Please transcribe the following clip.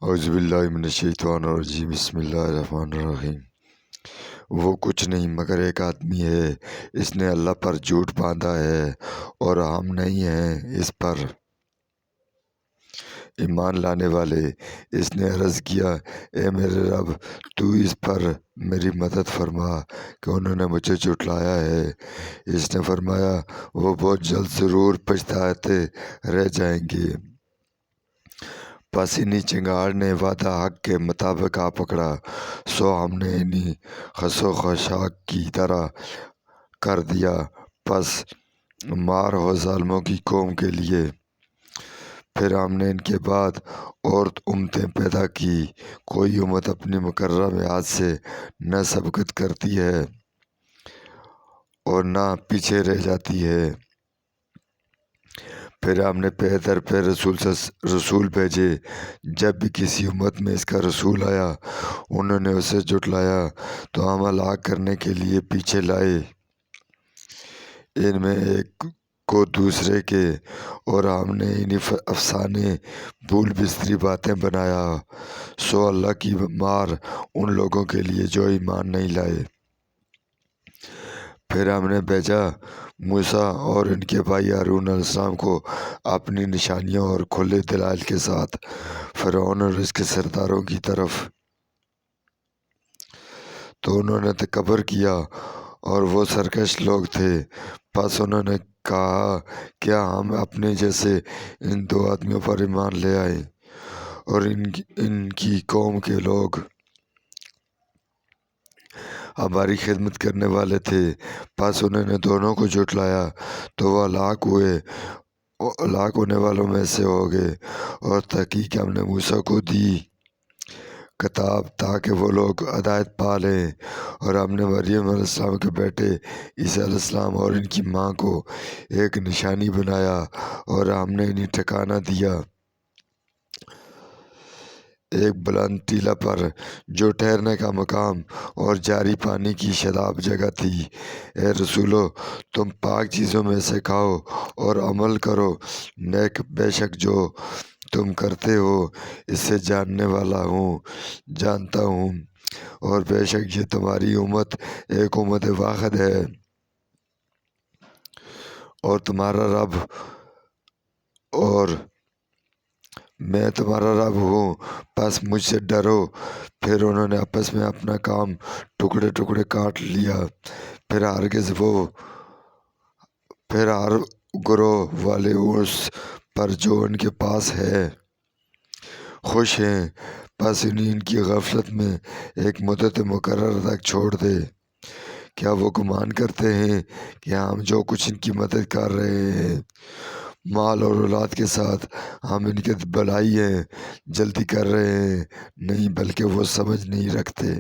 اعوذ باللہ من الشیطان الرجیم بسم اللہ الرحمن الرحیم۔ وہ کچھ نہیں مگر ایک آدمی ہے، اس نے اللہ پر جھوٹ باندھا ہے اور ہم نہیں ہیں اس پر ایمان لانے والے۔ اس نے عرض کیا، اے میرے رب، تو اس پر میری مدد فرما کہ انہوں نے مجھے جھٹلایا ہے۔ اس نے فرمایا، وہ بہت جلد ضرور پچھتاتے رہ جائیں گے۔ پس انہی چنگاڑ نے وعدہ حق کے مطابق آ پکڑا، سو ہم نے انہیں خس و خاشاک کی طرح کر دیا۔ پس مار ہو ظالموں کی قوم کے لیے۔ پھر ہم نے ان کے بعد اور امتیں پیدا کی۔ کوئی امت اپنی مقررہ میعاد سے نہ سبقت کرتی ہے اور نہ پیچھے رہ جاتی ہے۔ پھر ہم نے پے در پے رسول بھیجے۔ جب بھی کسی امت میں اس کا رسول آیا، انہوں نے اسے جھٹلایا تو ہم ہلاک کرنے کے لیے پیچھے لائے ان میں ایک کو دوسرے کے، اور ہم نے انہیں افسانے بھول بستری باتیں بنایا۔ سو اللہ کی مار ان لوگوں کے لیے جو ایمان نہیں لائے۔ پھر ہم نے بھیجا موسیٰ اور ان کے بھائی ہارون علیہ السلام کو اپنی نشانیوں اور کھلے دلائل کے ساتھ فرعون اور اس کے سرداروں کی طرف۔ تو انہوں نے تکبر کیا اور وہ سرکش لوگ تھے۔ پس انہوں نے کہا، کیا ہم اپنے جیسے ان دو آدمیوں پر ایمان لے آئیں؟ اور ان کی قوم کے لوگ ہماری خدمت کرنے والے تھے۔ پس انہوں نے دونوں کو جھٹلایا تو وہ ہلاک ہونے والوں میں سے ہو گئے۔ اور تحقیق ہم نے موسیٰ کو دی کتاب تاکہ وہ لوگ ہدایت پا لیں، اور ہم نے مریم علیہ السلام کے بیٹے عیسیٰ علیہ السلام اور ان کی ماں کو ایک نشانی بنایا، اور ہم نے انہیں ٹھکانہ دیا ایک بلند ٹیلہ پر جو ٹھہرنے کا مقام اور جاری پانی کی شاداب جگہ تھی۔ اے رسولو، تم پاک چیزوں میں سے کھاؤ اور عمل کرو نیک، بے شک جو تم کرتے ہو اس سے جانتا ہوں، اور بے شک یہ تمہاری امت ایک امت واحد ہے اور تمہارا رب اور میں تمہارا رب ہوں، پس مجھ سے ڈرو۔ پھر انہوں نے آپس میں اپنا کام ٹکڑے ٹکڑے کاٹ لیا۔ پھر ہر گروہ والے اس پر جو ان کے پاس ہے خوش ہیں۔ پس انہیں ان کی غفلت میں ایک مدت مقررہ تک چھوڑ دے۔ کیا وہ گمان کرتے ہیں کہ ہم جو کچھ ان کی مدد کر رہے ہیں مال اور اولاد کے ساتھ، ہم ان کے بھلائی ہیں جلدی کر رہے ہیں؟ نہیں، بلکہ وہ سمجھ نہیں رکھتے۔